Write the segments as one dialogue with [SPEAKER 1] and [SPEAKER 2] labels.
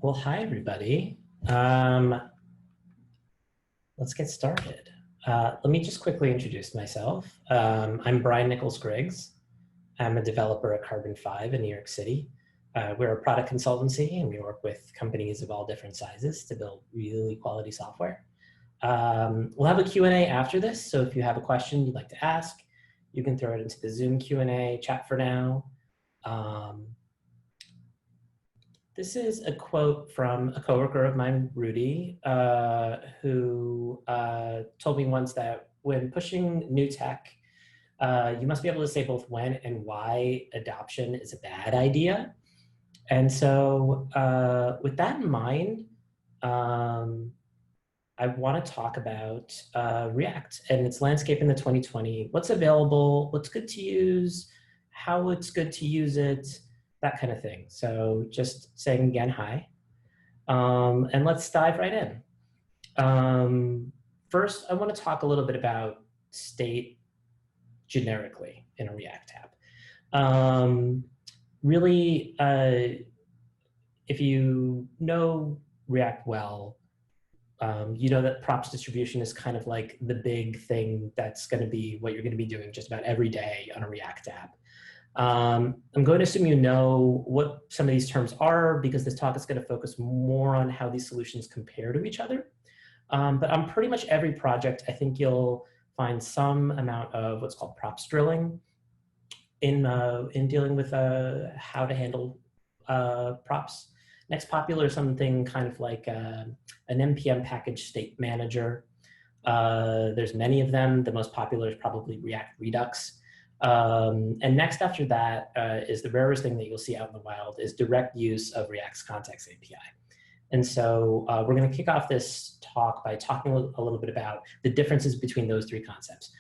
[SPEAKER 1] Well, hi, everybody. Let's get started. Let me just quickly introduce myself. I'm Brian Nichols Griggs. I'm a developer at Carbon 5 in New York City. We're a product consultancy, and we work with companies of all different sizes to build really quality software. We'll have a Q&A after this, so if you have a question you'd like to ask, you can throw it into the Zoom Q&A chat for now. This is a quote from a coworker of mine, Rudy, who told me once that when pushing new tech, you must be able to say both when and why adoption is a bad idea. And so with that in mind, I want to talk about React and its landscape in the 2020, what's available, what's good to use, how it's good to use it, that kind of thing. So just saying again, hi. And let's dive right in. First, I want to talk a little bit about state generically in a React tab. Really, if you know React well, you know that props distribution is kind of like the big thing that's going to be what you're going to be doing just about every day on a React app. I'm going to assume you know what some of these terms are because this talk is going to focus more on how these solutions compare to each other. But on pretty much every project, I think you'll find some amount of what's called props drilling in dealing with how to handle props. Next popular is something kind of like an NPM package state manager. There's many of them. The most popular is probably React Redux. And next after that is the rarest thing that you'll see out in the wild is direct use of React's context API. And so we're going to kick off this talk by talking a little bit about the differences between those three concepts: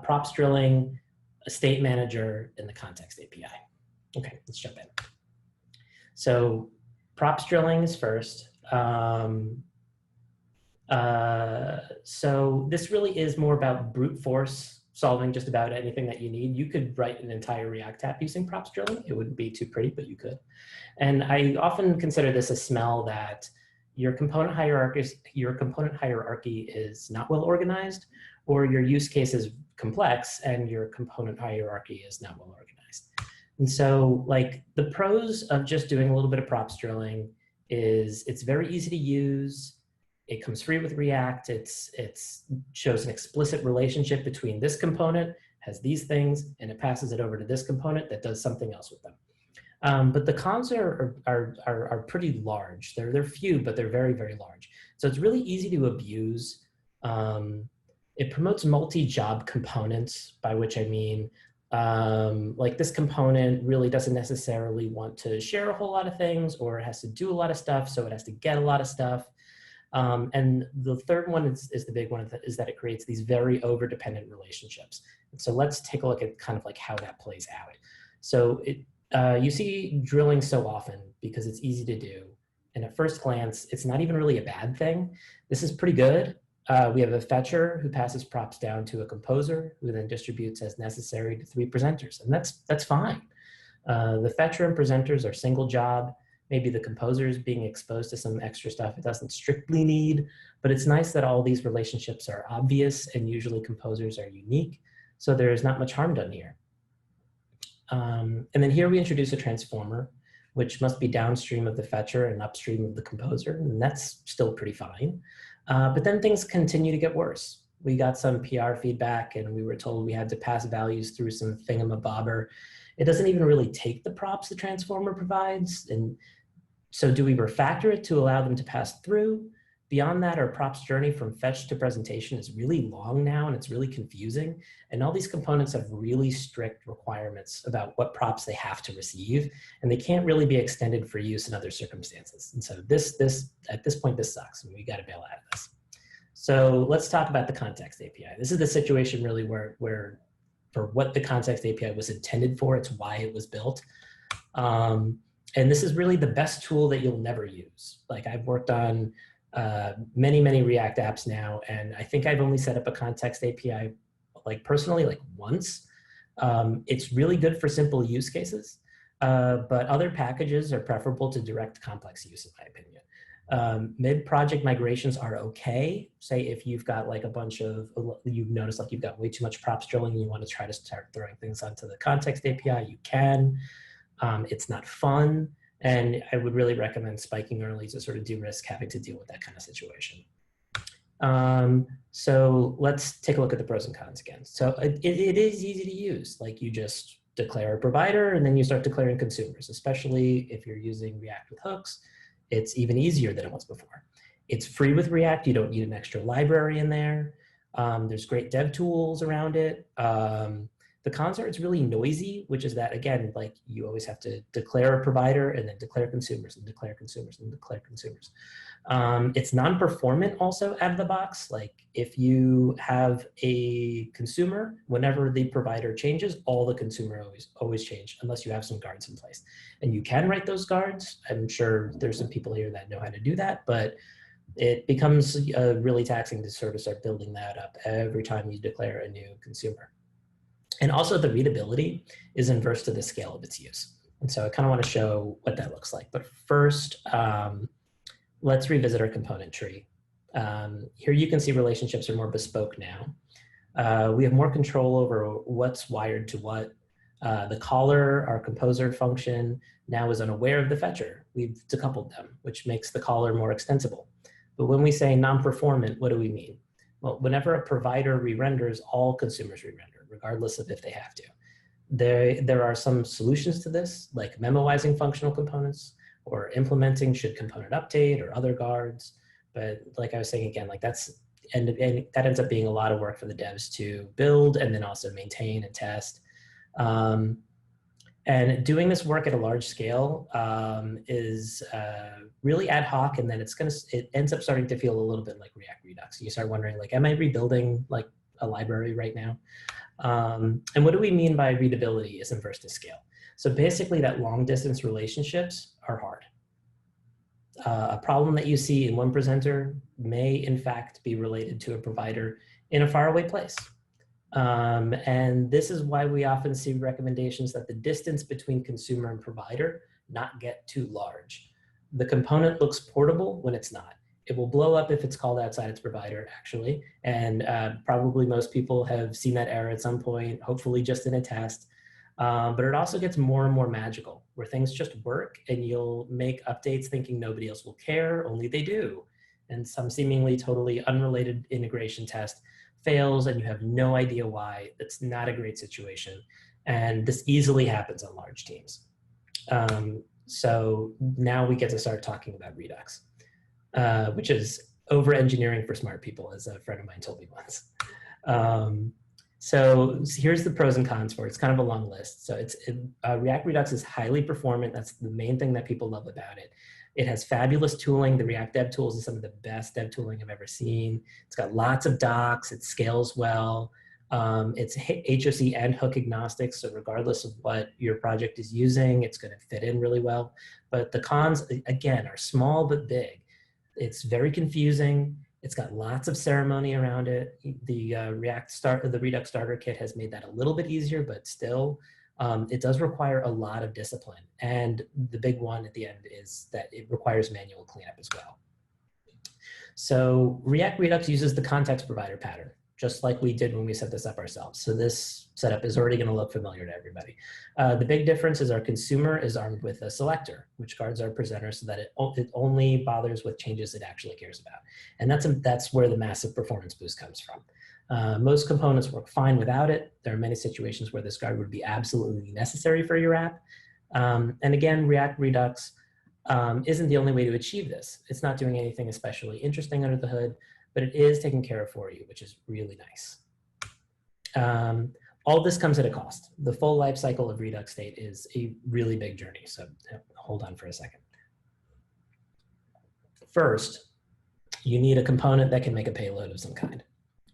[SPEAKER 1] props drilling, a state manager, and the context API. Okay, let's jump in. So props drilling is first. So this really is more about brute force solving just about anything that you need. You could write an entire React app using props drilling. It wouldn't be too pretty, but you could. And I often consider this a smell that your component hierarchy is not well organized, or your use case is complex and your component hierarchy is not well organized. And so like the pros of just doing a little bit of props drilling is it's very easy to use. It comes free with React. It shows an explicit relationship between this component, has these things, and it passes it over to this component that does something else with them. But the cons are pretty large. They're few, but they're very, very large. So it's really easy to abuse. It promotes multi-job components, by which I mean, like this component really doesn't necessarily want to share a whole lot of things, or it has to do a lot of stuff, so it has to get a lot of stuff. And the third one is the big one, is that it creates these very over-dependent relationships. And so let's take a look at kind of like how that plays out. So you see drilling so often because it's easy to do. And at first glance, it's not even really a bad thing. This is pretty good. We have a fetcher who passes props down to a composer who then distributes as necessary to 3 presenters. And that's fine. The fetcher and presenters are single job. Maybe the composer is being exposed to some extra stuff it doesn't strictly need, but it's nice that all these relationships are obvious and usually composers are unique, so there's not much harm done here. And then here we introduce a transformer, which must be downstream of the fetcher and upstream of the composer, and that's still pretty fine. But then things continue to get worse. We got some PR feedback and we were told we had to pass values through some thingamabobber. It doesn't even really take the props the transformer provides. And so do we refactor it to allow them to pass through? Beyond that, our props journey from fetch to presentation is really long now, and it's really confusing. And all these components have really strict requirements about what props they have to receive, and they can't really be extended for use in other circumstances. And so at this point, this sucks, and we got to bail out of this. So let's talk about the context API. This is the situation really where for what the context API was intended for, it's why it was built. And this is really the best tool that you'll never use. Like I've worked on many, many React apps now, and I think I've only set up a context API like personally like once. It's really good for simple use cases. but other packages are preferable to direct complex use, in my opinion. Mid-project migrations are okay. Say if you've got like a bunch of, you've noticed like you've got way too much props drilling and you want to try to start throwing things onto the context API, you can. It's not fun. And I would really recommend spiking early to sort of de-risk having to deal with that kind of situation. So let's take a look at the pros and cons again. So it is easy to use. Like you just declare a provider and then you start declaring consumers, especially if you're using React with hooks. It's even easier than it was before. It's free with React. You don't need an extra library in there. There's great dev tools around it. The cons are it's really noisy, which is that, again, like you always have to declare a provider and then declare consumers and declare consumers and declare consumers. It's non-performant also out of the box. Like if you have a consumer, whenever the provider changes, all the consumer always change unless you have some guards in place. And you can write those guards. I'm sure there's some people here that know how to do that, but it becomes really taxing to sort of start building that up every time you declare a new consumer. And also the readability is inverse to the scale of its use. And so I kind of want to show what that looks like. But first, let's revisit our component tree. Here you can see relationships are more bespoke now. We have more control over what's wired to what. The caller, our composer function, now is unaware of the fetcher. We've decoupled them, which makes the caller more extensible. But when we say non-performant, what do we mean? Well, whenever a provider re-renders, all consumers re-render, regardless of if they have to. There are some solutions to this, like memoizing functional components or implementing should component update or other guards. But like I was saying again, like that ends up being a lot of work for the devs to build and then also maintain and test. And doing this work at a large scale is really ad hoc, and then it ends up starting to feel a little bit like React Redux. You start wondering, like, am I rebuilding like a library right now? And what do we mean by readability is inverse to scale? So basically that long distance relationships are hard. A problem that you see in one presenter may in fact be related to a provider in a faraway place. And this is why we often see recommendations that the distance between consumer and provider not get too large. The component looks portable when it's not. It will blow up if it's called outside its provider, actually. And probably most people have seen that error at some point, hopefully just in a test. But it also gets more and more magical, where things just work and you'll make updates thinking nobody else will care, only they do. And some seemingly totally unrelated integration test fails and you have no idea why. It's not a great situation. And this easily happens on large teams. So now we get to start talking about Redux, which is over-engineering for smart people, as a friend of mine told me once. So here's the pros and cons for it. It's kind of a long list. So React Redux is highly performant. That's the main thing that people love about it. It has fabulous tooling. The React dev tools is some of the best dev tooling I've ever seen. It's got lots of docs. It scales well. It's HOC and hook agnostic. So regardless of what your project is using, it's going to fit in really well. But the cons, again, are small but big. It's very confusing. It's got lots of ceremony around it. The Redux starter kit has made that a little bit easier, but still, it does require a lot of discipline. And the big one at the end is that it requires manual cleanup as well. So React Redux uses the context provider pattern, just like we did when we set this up ourselves. So this setup is already going to look familiar to everybody. The big difference is our consumer is armed with a selector, which guards our presenter so that it only bothers with changes it actually cares about. And that's where the massive performance boost comes from. Most components work fine without it. There are many situations where this guard would be absolutely necessary for your app. And again, React Redux isn't the only way to achieve this. It's not doing anything especially interesting under the hood, but it is taking care of for you, which is really nice. All this comes at a cost. The full life cycle of Redux state is a really big journey, so hold on for a second. First, you need a component that can make a payload of some kind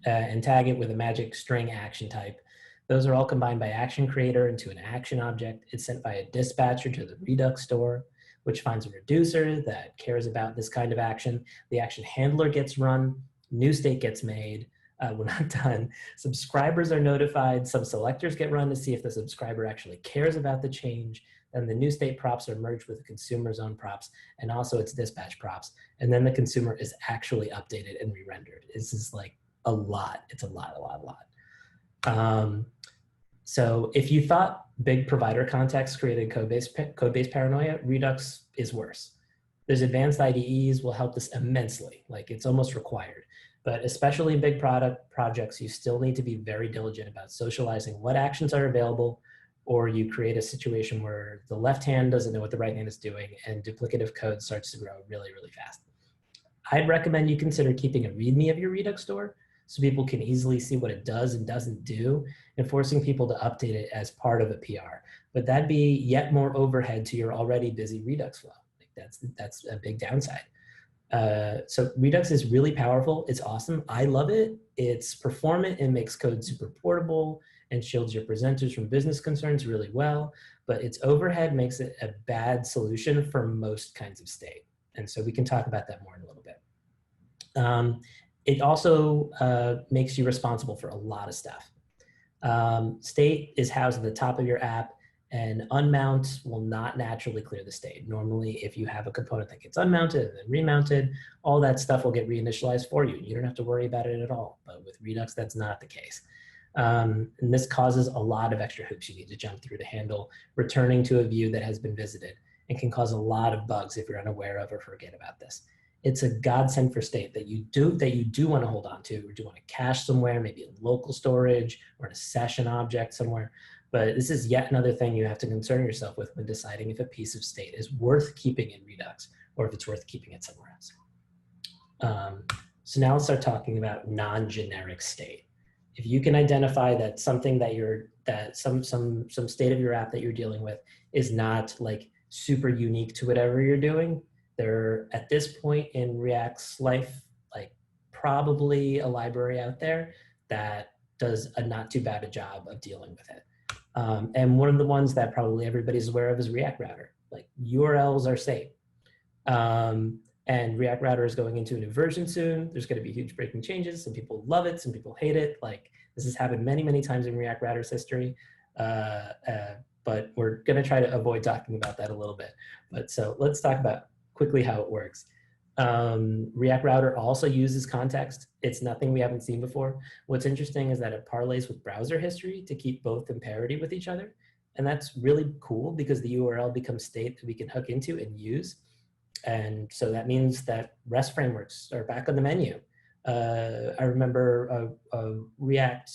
[SPEAKER 1] and tag it with a magic string action type. Those are all combined by action creator into an action object. It's sent by a dispatcher to the Redux store, which finds a reducer that cares about this kind of action. The action handler gets run, new state gets made. We're not done. Subscribers are notified. Some selectors get run to see if the subscriber actually cares about the change. and the new state props are merged with the consumer's own props, and also its dispatch props. And then the consumer is actually updated and re-rendered. This is like a lot. It's a lot. So if you thought big provider context created code-based paranoia, Redux is worse. There's advanced IDEs will help this immensely, like it's almost required. But especially in big projects, you still need to be very diligent about socializing what actions are available, or you create a situation where the left hand doesn't know what the right hand is doing and duplicative code starts to grow really, really fast. I'd recommend you consider keeping a README of your Redux store so people can easily see what it does and doesn't do, and forcing people to update it as part of a PR. But that'd be yet more overhead to your already busy Redux flow. Like that's a big downside. So Redux is really powerful. It's awesome. I love it. It's performant and makes code super portable and shields your presenters from business concerns really well. But its overhead makes it a bad solution for most kinds of state. And so we can talk about that more in a little bit. It also makes you responsible for a lot of stuff. State is housed at the top of your app, and unmount will not naturally clear the state. Normally, if you have a component that gets unmounted and then remounted, all that stuff will get reinitialized for you. You don't have to worry about it at all. But with Redux, that's not the case. And this causes a lot of extra hoops you need to jump through to handle returning to a view that has been visited, and can cause a lot of bugs if you're unaware of or forget about this. It's a godsend for state that you do want to hold on to, or do want to cache somewhere, maybe in local storage or in a session object somewhere. But this is yet another thing you have to concern yourself with when deciding if a piece of state is worth keeping in Redux or if it's worth keeping it somewhere else. So now let's start talking about non-generic state. If you can identify that something that some state of your app that you're dealing with is not like super unique to whatever you're doing, there at this point in React's life, like probably a library out there that does a not too bad a job of dealing with it. And one of the ones that probably everybody's aware of is React Router. Like URLs are state. And React Router is going into a new version soon. There's going to be huge breaking changes. Some people love it, some people hate it. Like this has happened many, many times in React Router's history. But we're going to try to avoid talking about that a little bit. But so let's talk about quickly how it works. React Router also uses context. It's nothing we haven't seen before. What's interesting is that it parlays with browser history to keep both in parity with each other. And that's really cool because the URL becomes state that we can hook into and use. And so that means that REST frameworks are back on the menu. I remember React,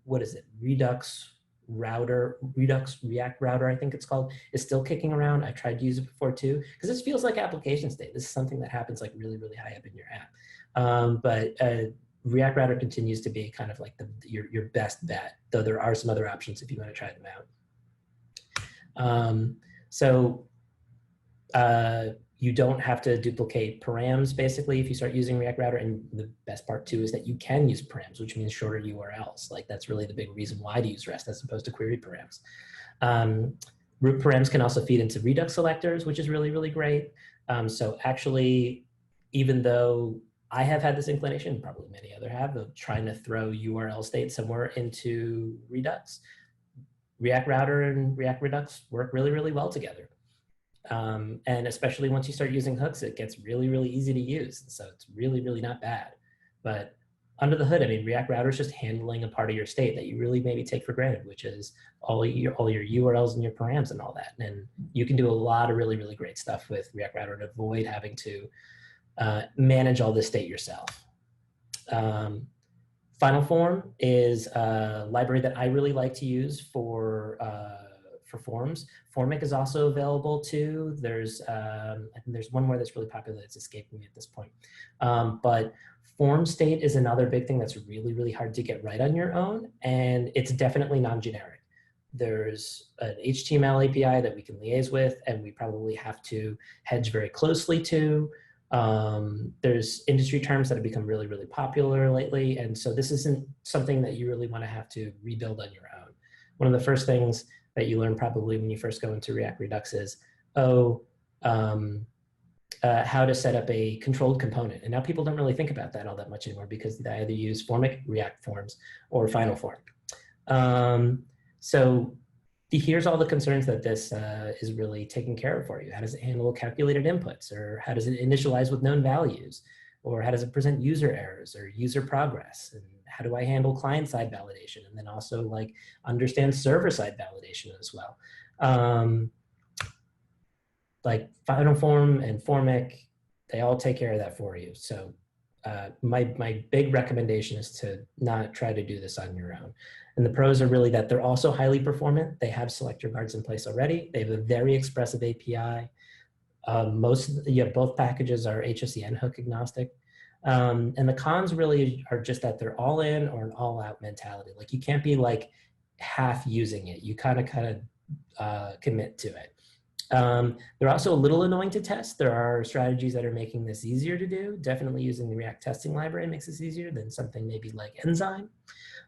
[SPEAKER 1] what is it? Redux React Router, I think it's called, is still kicking around. I tried to use it before too, because this feels like application state. This is something that happens like really, really high up in your app. But React Router continues to be kind of like your best bet, though there are some other options if you want to try them out. You don't have to duplicate params, basically, if you start using React Router. And the best part, too, is that you can use params, which means shorter URLs. Like, that's really the big reason why to use REST as opposed to query params. Root params can also feed into Redux selectors, which is really, really great. So actually, even though I have had this inclination, probably many other have, of trying to throw URL state somewhere into Redux, React Router and React Redux work really, really well together. And especially once you start using hooks, it gets really, really easy to use. So it's really, really not bad. But under the hood, I mean, React Router is just handling a part of your state that you really maybe take for granted, which is all your URLs and your params and all that. And you can do a lot of really, really great stuff with React Router to avoid having to manage all this state yourself. Final Form is a library that I really like to use for forms. Formic is also available too. There's I think there's one more that's really popular that's escaping me at this point. But form state is another big thing that's really, really hard to get right on your own, and it's definitely non-generic. There's an HTML API that we can liaise with, and we probably have to hedge very closely to. There's industry terms that have become really, really popular lately, and so this isn't something that you really want to have to rebuild on your own. One of the first things that you learn probably when you first go into React Redux is, how to set up a controlled component. And now people don't really think about that all that much anymore because they either use Formic, React Forms, or Final Form. So here's all the concerns that this is really taking care of for you. How does it handle calculated inputs? Or how does it initialize with known values? Or how does it present user errors or user progress? And how do I handle client-side validation? And then also like understand server-side validation as well. Like Final Form and Formic, they all take care of that for you. So my big recommendation is to not try to do this on your own. And the pros are really that they're also highly performant. They have selector guards in place already. They have a very expressive API. Both packages are HSCN hook agnostic. And the cons really are just that they're all in or an all out mentality. Like you can't be like half using it. You kind of commit to it. They're also a little annoying to test. There are strategies that are making this easier to do. Definitely using the React testing library makes this easier than something maybe like Enzyme.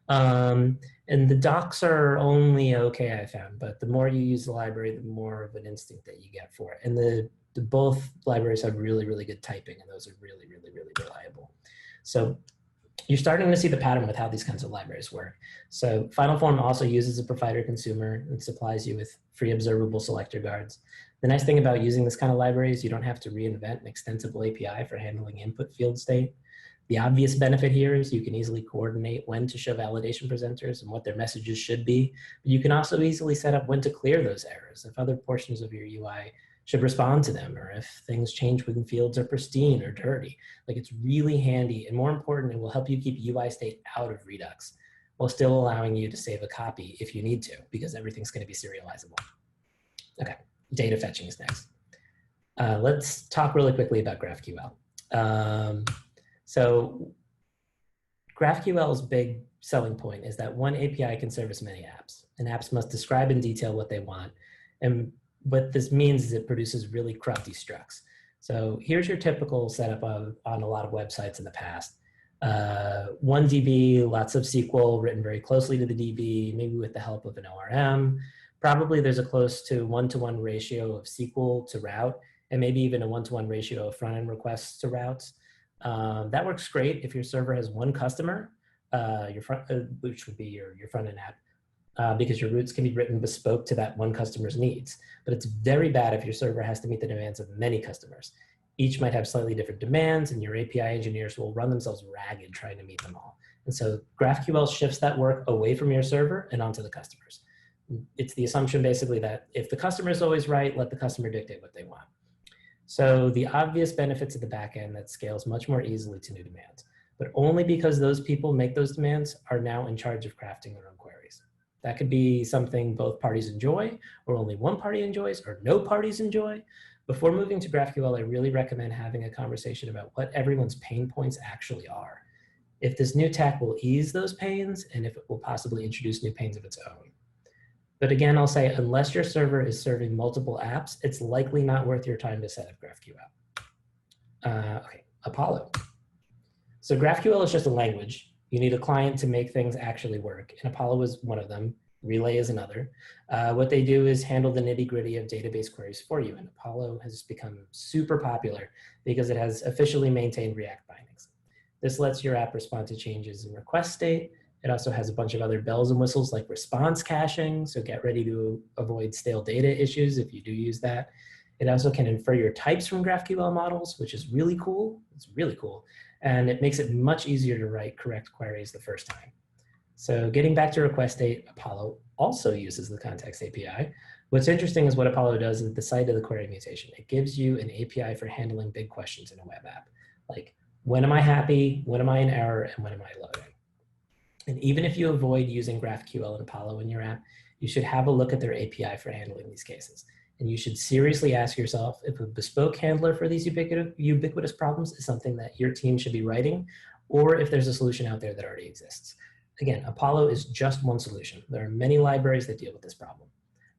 [SPEAKER 1] And the docs are only okay, I found, but the more you use the library, the more of an instinct that you get for it. And the both libraries have really, really good typing, and those are really, really, really reliable. So you're starting to see the pattern with how these kinds of libraries work. So Final Form also uses a provider consumer and supplies you with free observable selector guards. The nice thing about using this kind of library is you don't have to reinvent an extensible API for handling input field state. The obvious benefit here is you can easily coordinate when to show validation presenters and what their messages should be. But you can also easily set up when to clear those errors if other portions of your UI should respond to them, or if things change when fields are pristine or dirty. Like it's really handy, and more important, it will help you keep UI state out of Redux while still allowing you to save a copy if you need to, because everything's going to be serializable. Okay, data fetching is next. Let's talk really quickly about GraphQL. So GraphQL's big selling point is that one API can service many apps, and apps must describe in detail what they want. And what this means is it produces really crafty structs. So here's your typical setup on a lot of websites in the past. One DB, lots of SQL written very closely to the DB, maybe with the help of an ORM. Probably there's a close to one-to-one ratio of SQL to route, and maybe even a one-to-one ratio of front-end requests to routes. That works great if your server has one customer, which would be your front-end app. Because your routes can be written bespoke to that one customer's needs. But it's very bad if your server has to meet the demands of many customers. Each might have slightly different demands, and your API engineers will run themselves ragged trying to meet them all. And so GraphQL shifts that work away from your server and onto the customers. It's the assumption basically that if the customer is always right, let the customer dictate what they want. So the obvious benefits of the backend that scales much more easily to new demands, but only because those people make those demands are now in charge of crafting their own queries. That could be something both parties enjoy, or only one party enjoys, or no parties enjoy. Before moving to GraphQL, I really recommend having a conversation about what everyone's pain points actually are. If this new tech will ease those pains, and if it will possibly introduce new pains of its own. But again, I'll say, unless your server is serving multiple apps, it's likely not worth your time to set up GraphQL. Okay, Apollo. So GraphQL is just a language. You need a client to make things actually work, and Apollo is one of them. Relay is another. What they do is handle the nitty-gritty of database queries for you, and Apollo has become super popular because it has officially maintained React bindings. This lets your app respond to changes in request state. It also has a bunch of other bells and whistles like response caching, so get ready to avoid stale data issues if you do use that. It also can infer your types from GraphQL models, which is really cool. It's really cool. And it makes it much easier to write correct queries the first time. So getting back to request state, Apollo also uses the context API. What's interesting is what Apollo does at the site of the query mutation. It gives you an API for handling big questions in a web app, like when am I happy, when am I in error, and when am I loading? And even if you avoid using GraphQL and Apollo in your app, you should have a look at their API for handling these cases. And you should seriously ask yourself if a bespoke handler for these ubiquitous problems is something that your team should be writing, or if there's a solution out there that already exists. Again, Apollo is just one solution. There are many libraries that deal with this problem.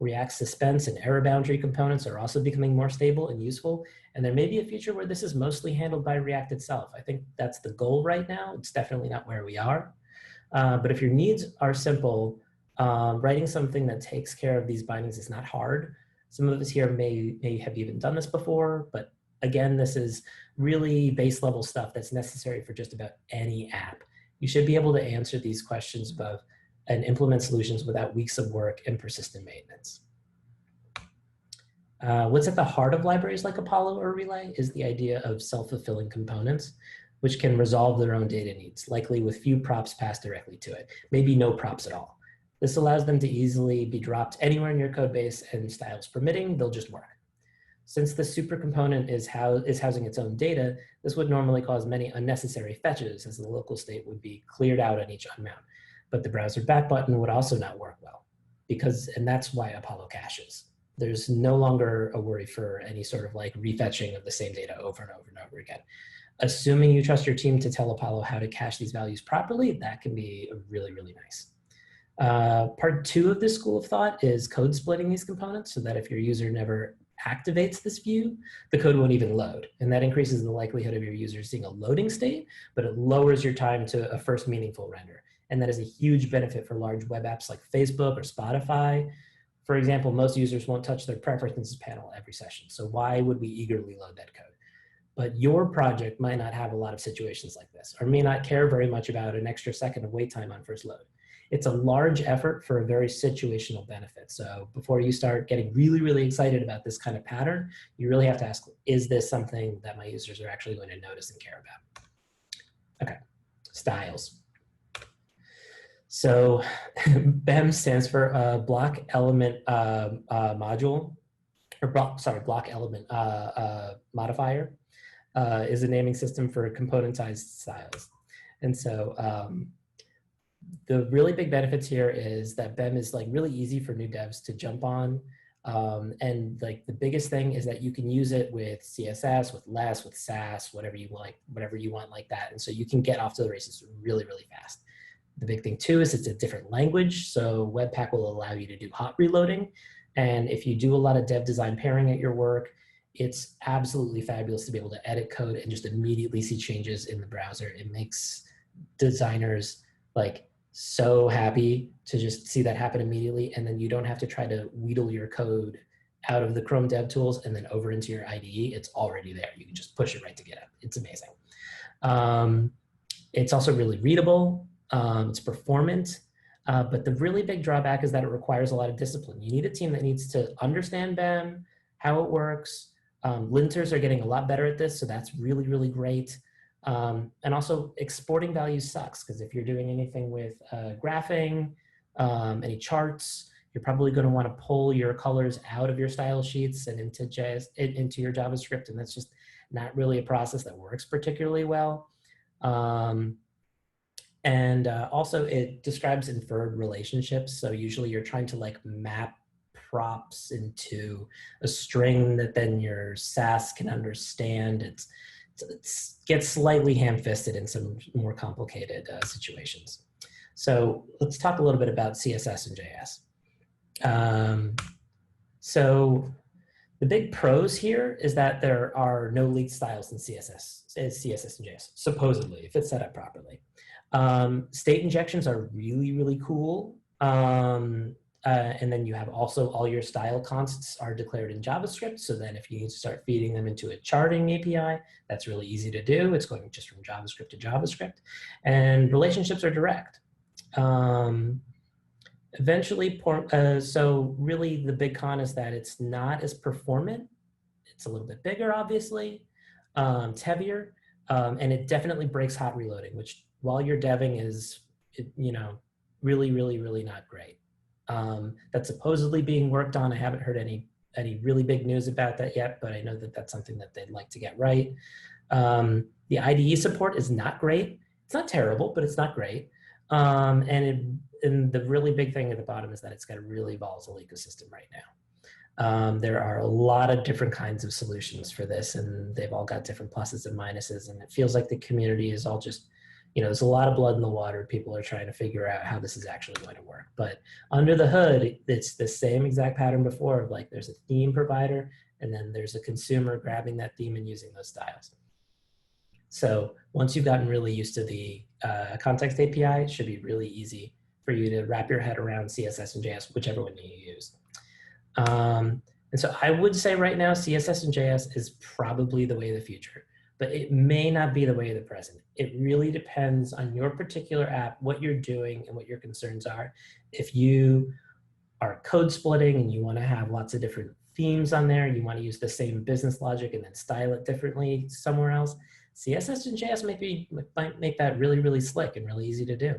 [SPEAKER 1] React suspense and error boundary components are also becoming more stable and useful, and there may be a future where this is mostly handled by React itself. I think that's the goal right now. It's definitely not where we are. But if your needs are simple, writing something that takes care of these bindings is not hard. Some of us here may have even done this before, but again, this is really base level stuff that's necessary for just about any app. You should be able to answer these questions above and implement solutions without weeks of work and persistent maintenance. What's at the heart of libraries like Apollo or Relay is the idea of self-fulfilling components, which can resolve their own data needs, likely with few props passed directly to it, maybe no props at all. This allows them to easily be dropped anywhere in your code base, and styles permitting, they'll just work. Since the super component is housing its own data, this would normally cause many unnecessary fetches, as the local state would be cleared out on each unmount. But the browser back button would also not work well, and that's why Apollo caches. There's no longer a worry for any sort of like refetching of the same data over and over and over again. Assuming you trust your team to tell Apollo how to cache these values properly, that can be really, really nice. Part 2 of this school of thought is code splitting these components so that if your user never activates this view, the code won't even load. And that increases the likelihood of your user seeing a loading state, but it lowers your time to a first meaningful render. And that is a huge benefit for large web apps like Facebook or Spotify. For example, most users won't touch their preferences panel every session. So why would we eagerly load that code? But your project might not have a lot of situations like this, or may not care very much about an extra second of wait time on first load. It's a large effort for a very situational benefit. So before you start getting really, really excited about this kind of pattern, you really have to ask, is this something that my users are actually going to notice and care about? Okay, styles. So BEM stands for block element module, or block element modifier, is a naming system for componentized styles. And so the really big benefits here is that BEM is like really easy for new devs to jump on. And like the biggest thing is that you can use it with CSS, with LESS, with SAS, whatever you want like that. And so you can get off to the races really, really fast. The big thing too is it's a different language. So Webpack will allow you to do hot reloading. And if you do a lot of dev design pairing at your work, it's absolutely fabulous to be able to edit code and just immediately see changes in the browser. It makes designers like so happy to just see that happen immediately. And then you don't have to try to wheedle your code out of the Chrome DevTools and then over into your IDE. It's already there. You can just push it right to GitHub. It's amazing. It's also really readable. It's performant. But the really big drawback is that it requires a lot of discipline. You need a team that needs to understand BEM, how it works. Linters are getting a lot better at this, so that's really, really great. And also exporting values sucks, because if you're doing anything with graphing, any charts, you're probably going to want to pull your colors out of your style sheets and into your JavaScript, and that's just not really a process that works particularly well. And also it describes inferred relationships. So usually you're trying to like map props into a string that then your SAS can understand. It gets slightly ham-fisted in some more complicated situations. So let's talk a little bit about CSS and JS. So the big pros here is that there are no leaked styles in CSS and JS, supposedly, if it's set up properly. State injections are really, really cool. And then you have also all your style constants are declared in JavaScript. So then if you need to start feeding them into a charting API, that's really easy to do. It's going just from JavaScript to JavaScript. And relationships are direct. Eventually, so really the big con is that it's not as performant. It's a little bit bigger, obviously. It's heavier. And it definitely breaks hot reloading, which while you're deving is, really, really, really not great. That's supposedly being worked on. I haven't heard any really big news about that yet, but I know that that's something that they'd like to get right. The IDE support is not great. It's not terrible, but it's not great. And the really big thing at the bottom is that it's got a really volatile ecosystem right now. There are a lot of different kinds of solutions for this, and they've all got different pluses and minuses, and it feels like the community is all just, there's a lot of blood in the water. People are trying to figure out how this is actually going to work. But under the hood, it's the same exact pattern before of like there's a theme provider, and then there's a consumer grabbing that theme and using those styles. So once you've gotten really used to the context API, it should be really easy for you to wrap your head around CSS and JS, whichever one you use. And so I would say right now, CSS and JS is probably the way of the future. but it may not be the way of the present. It really depends on your particular app, what you're doing and what your concerns are. If you are code splitting and you want to have lots of different themes on there, you want to use the same business logic and then style it differently somewhere else, CSS and JS might make that really, really slick and really easy to do.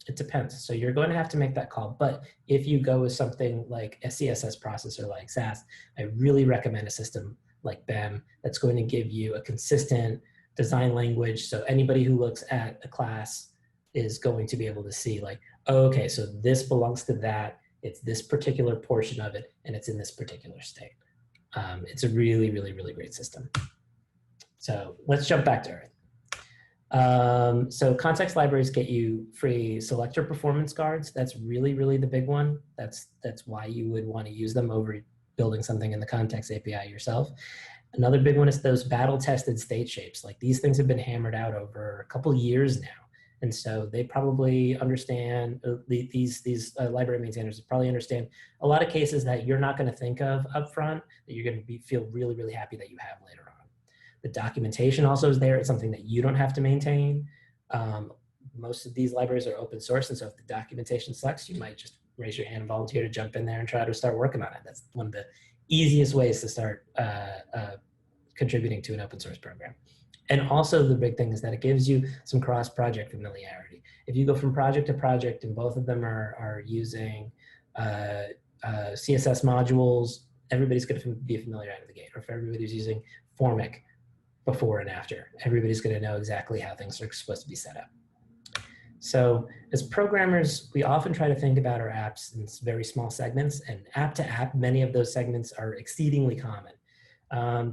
[SPEAKER 1] It depends. So you're going to have to make that call. But if you go with something like a CSS processor like SAS, I really recommend a system like BEM that's going to give you a consistent design language. So anybody who looks at a class is going to be able to see like, oh, okay, so this belongs to that. It's this particular portion of it, and it's in this particular state. It's a really, really, really great system. So let's jump back to Earth. So context libraries get you free selector performance guards. That's really, really the big one. That's why you would want to use them over building something in the context API yourself. Another big one is those battle-tested state shapes. Like these things have been hammered out over a couple years now. And so they probably understand, these library maintainers probably understand a lot of cases that you're not going to think of upfront, that you're going to feel really, really happy that you have later on. The documentation also is there. It's something that you don't have to maintain. Most of these libraries are open source, and so if the documentation sucks, you might just raise your hand and volunteer to jump in there and try to start working on it. That's one of the easiest ways to start contributing to an open source program. And also the big thing is that it gives you some cross-project familiarity. If you go from project to project and both of them are using CSS modules, everybody's going to be familiar out of the gate. Or if everybody's using Formic before and after, everybody's going to know exactly how things are supposed to be set up. So as programmers, we often try to think about our apps in very small segments, and app to app, many of those segments are exceedingly common.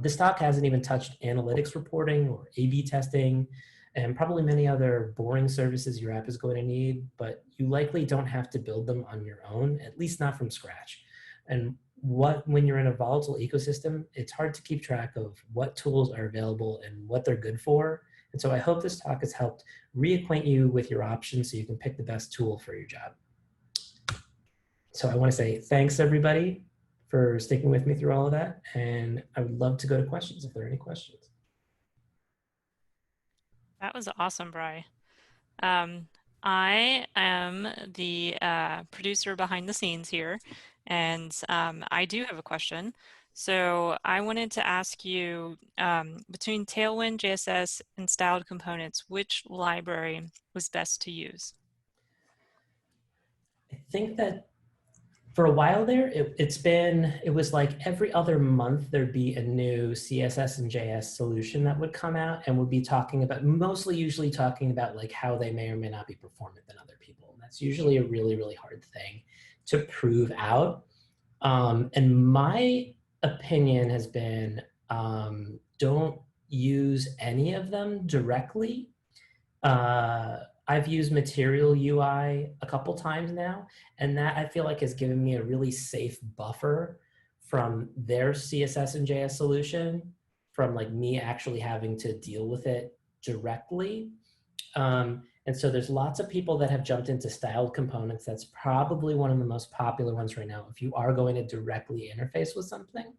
[SPEAKER 1] This talk hasn't even touched analytics reporting or A/B testing and probably many other boring services your app is going to need, but you likely don't have to build them on your own, at least not from scratch. And when you're in a volatile ecosystem, it's hard to keep track of what tools are available and what they're good for. And so I hope this talk has helped reacquaint you with your options so you can pick the best tool for your job. So I want to say thanks, everybody, for sticking with me through all of that. And I would love to go to questions if there are any questions.
[SPEAKER 2] That was awesome, Bri. I am the producer behind the scenes here, and I do have a question. So I wanted to ask you, between Tailwind, JSS, and styled components, which library was best to use?
[SPEAKER 1] I think that for a while there, it was like every other month there'd be a new CSS and JS solution that would come out and would be talking about, usually talking about like how they may or may not be performant than other people. And that's usually a really, really hard thing to prove out. And my opinion has been, don't use any of them directly. I've used Material UI a couple times now, and that I feel like has given me a really safe buffer from their CSS and JS solution, from like me actually having to deal with it directly. And so there's lots of people that have jumped into styled components. That's probably one of the most popular ones right now if you are going to directly interface with something.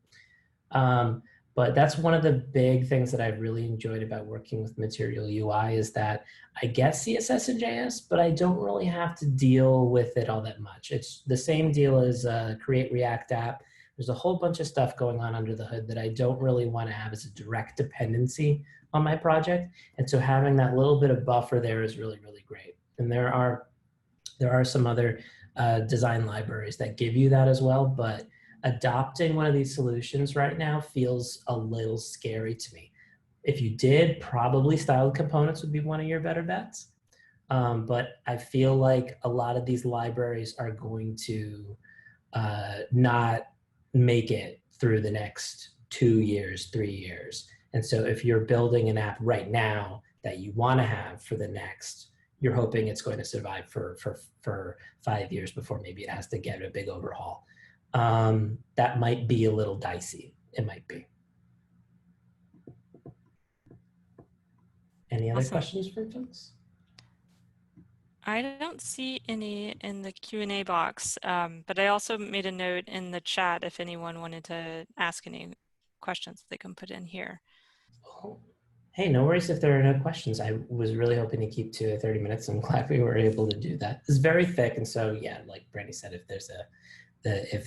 [SPEAKER 1] But that's one of the big things that I've really enjoyed about working with Material UI is that I get CSS and JS, but I don't really have to deal with it all that much. It's the same deal as Create React app. There's a whole bunch of stuff going on under the hood that I don't really want to have as a direct dependency on my project. And so having that little bit of buffer there is really, really great. And there are some other design libraries that give you that as well, but adopting one of these solutions right now feels a little scary to me. If you did, probably styled components would be one of your better bets. But I feel like a lot of these libraries are going to not make it through the next 2 years, 3 years. And so if you're building an app right now that you want to have for the next, you're hoping it's going to survive for 5 years before maybe it has to get a big overhaul. That might be a little dicey. It might be. Any other questions for folks?
[SPEAKER 2] I don't see any in the Q&A box, but I also made a note in the chat if anyone wanted to ask any questions they can put in here.
[SPEAKER 1] Oh, Hey, no worries if there are no questions. I was really hoping to keep to 30 minutes. I'm glad we were able to do that. It's very thick, and so yeah, like Brandy said, if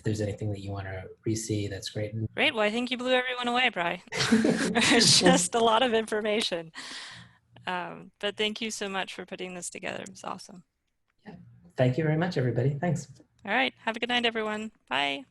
[SPEAKER 1] there's anything that you want to re-see, that's great.
[SPEAKER 2] Great. Well, I think you blew everyone away, Bri. It's
[SPEAKER 1] Well,
[SPEAKER 2] just a lot of information. But thank you so much for putting this together. It was awesome.
[SPEAKER 1] yeah. Thank you very much, everybody. Thanks.
[SPEAKER 2] All right. Have a good night, everyone. Bye.